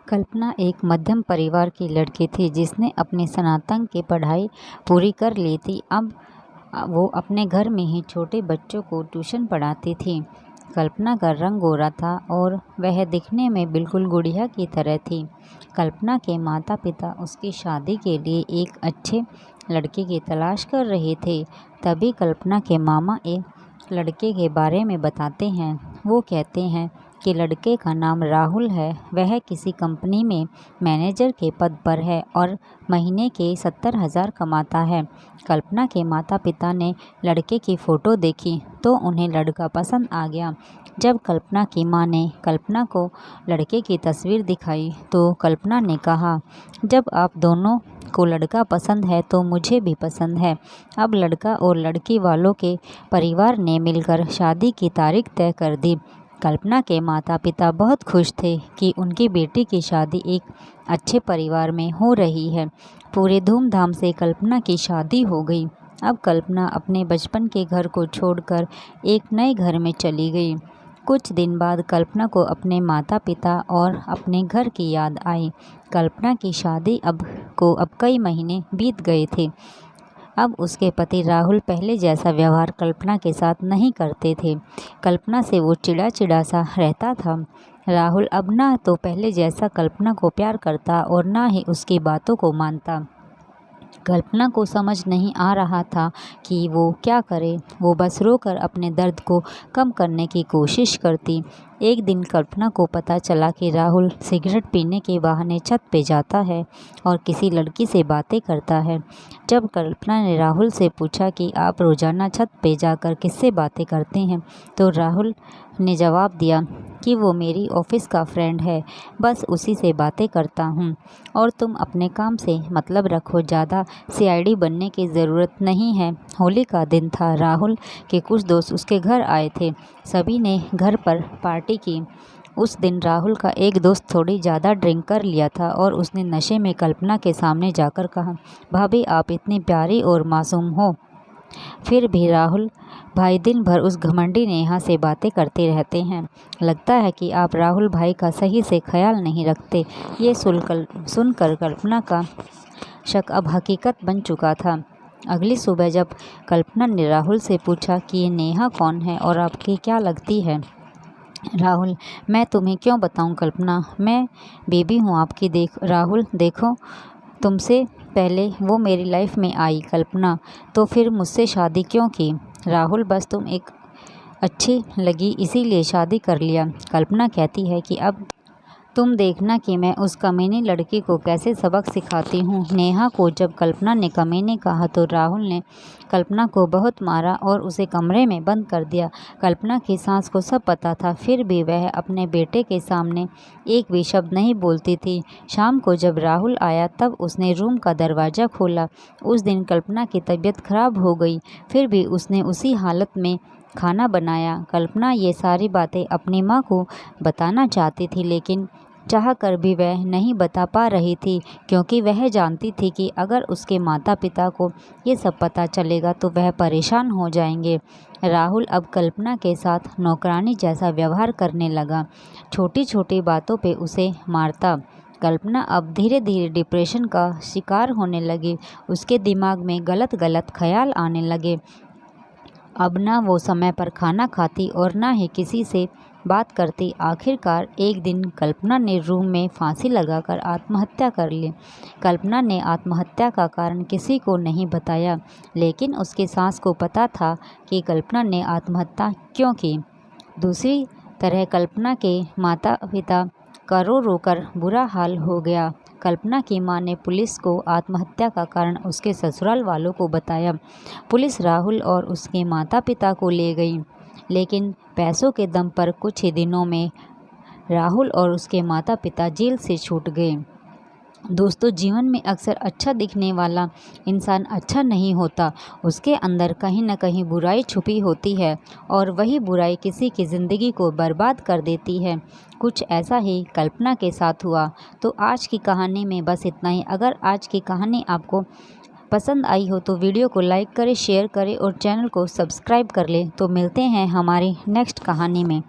कल्पना एक मध्यम परिवार की लड़की थी जिसने अपनी स्नातक की पढ़ाई पूरी कर ली थी। अब वो अपने घर में ही छोटे बच्चों को ट्यूशन पढ़ाती थी। कल्पना का रंग गोरा था और वह दिखने में बिल्कुल गुड़िया की तरह थी। कल्पना के माता पिता उसकी शादी के लिए एक अच्छे लड़के की तलाश कर रहे थे। तभी कल्पना के मामा एक लड़के के बारे में बताते हैं। वो कहते हैं कि लड़के का नाम राहुल है। वह किसी कंपनी में मैनेजर के पद पर है और महीने के 70,000 कमाता है। कल्पना के माता पिता ने लड़के की फ़ोटो देखी तो उन्हें लड़का पसंद आ गया। जब कल्पना की मां ने कल्पना को लड़के की तस्वीर दिखाई तो कल्पना ने कहा, जब आप दोनों को लड़का पसंद है तो मुझे भी पसंद है। अब लड़का और लड़की वालों के परिवार ने मिलकर शादी की तारीख तय कर दी। कल्पना के माता पिता बहुत खुश थे कि उनकी बेटी की शादी एक अच्छे परिवार में हो रही है। पूरे धूमधाम से कल्पना की शादी हो गई। अब कल्पना अपने बचपन के घर को छोड़कर एक नए घर में चली गई। कुछ दिन बाद कल्पना को अपने माता पिता और अपने घर की याद आई। कल्पना की शादी अब कई महीने बीत गए थे। अब उसके पति राहुल पहले जैसा व्यवहार कल्पना के साथ नहीं करते थे। कल्पना से वो चिड़ा सा रहता था। राहुल अब ना तो पहले जैसा कल्पना को प्यार करता और ना ही उसकी बातों को मानता। कल्पना को समझ नहीं आ रहा था कि वो क्या करे। वो बस रोकर अपने दर्द को कम करने की कोशिश करती। एक दिन कल्पना को पता चला कि राहुल सिगरेट पीने के बहाने छत पे जाता है और किसी लड़की से बातें करता है। जब कल्पना ने राहुल से पूछा कि आप रोज़ाना छत पे जाकर किससे बातें करते हैं, तो राहुल ने जवाब दिया कि वो मेरी ऑफिस का फ्रेंड है, बस उसी से बातें करता हूँ और तुम अपने काम से मतलब रखो, ज़्यादा सीआईडी बनने की ज़रूरत नहीं है। होली का दिन था। राहुल के कुछ दोस्त उसके घर आए थे। सभी ने घर पर पार्टी की। उस दिन राहुल का एक दोस्त थोड़ी ज़्यादा ड्रिंक कर लिया था और उसने नशे में कल्पना के सामने जाकर कहा, भाभी आप इतनी प्यारी और मासूम हो, फिर भी राहुल भाई दिन भर उस घमंडी नेहा से बातें करते रहते हैं। लगता है कि आप राहुल भाई का सही से ख्याल नहीं रखते। ये सुनकर कल्पना का शक अब हकीकत बन चुका था। अगली सुबह जब कल्पना ने राहुल से पूछा कि ये नेहा कौन है और आपकी क्या लगती है, राहुल, मैं तुम्हें क्यों बताऊं कल्पना, मैं बेबी हूँ आपकी। राहुल देखो, तुमसे पहले वो मेरी लाइफ में आई कल्पना, तो फिर मुझसे शादी क्यों की? राहुल, बस तुम एक अच्छी लगी इसीलिए शादी कर लिया। कल्पना कहती है कि अब तुम देखना कि मैं उस कमीनी लड़की को कैसे सबक सिखाती हूँ। नेहा को जब कल्पना ने कमीनी कहा तो राहुल ने कल्पना को बहुत मारा और उसे कमरे में बंद कर दिया। कल्पना की सास को सब पता था, फिर भी वह अपने बेटे के सामने एक भी शब्द नहीं बोलती थी। शाम को जब राहुल आया तब उसने रूम का दरवाज़ा खोला। उस दिन कल्पना की तबीयत खराब हो गई, फिर भी उसने उसी हालत में खाना बनाया। कल्पना ये सारी बातें अपनी माँ को बताना चाहती थी, लेकिन चाह कर भी वह नहीं बता पा रही थी, क्योंकि वह जानती थी कि अगर उसके माता पिता को ये सब पता चलेगा तो वह परेशान हो जाएंगे। राहुल अब कल्पना के साथ नौकरानी जैसा व्यवहार करने लगा। छोटी छोटी बातों पे उसे मारता। कल्पना अब धीरे धीरे डिप्रेशन का शिकार होने लगी। उसके दिमाग में गलत गलत ख्याल आने लगे। अब ना वो समय पर खाना खाती और ना ही किसी से बात करती। आखिरकार एक दिन कल्पना ने रूम में फांसी लगाकर आत्महत्या कर ली। कल्पना ने आत्महत्या का कारण किसी को नहीं बताया, लेकिन उसकी सास को पता था कि कल्पना ने आत्महत्या क्यों की। दूसरी तरह कल्पना के माता पिता का रो रो कर बुरा हाल हो गया। कल्पना की मां ने पुलिस को आत्महत्या का कारण उसके ससुराल वालों को बताया। पुलिस राहुल और उसके माता पिता को ले गई, लेकिन पैसों के दम पर कुछ ही दिनों में राहुल और उसके माता पिता जेल से छूट गए। दोस्तों, जीवन में अक्सर अच्छा दिखने वाला इंसान अच्छा नहीं होता। उसके अंदर कहीं न कहीं बुराई छुपी होती है और वही बुराई किसी की ज़िंदगी को बर्बाद कर देती है। कुछ ऐसा ही कल्पना के साथ हुआ। तो आज की कहानी में बस इतना ही। अगर आज की कहानी आपको पसंद आई हो तो वीडियो को लाइक करें, शेयर करें और चैनल को सब्सक्राइब कर लें। तो मिलते हैं हमारी नेक्स्ट कहानी में।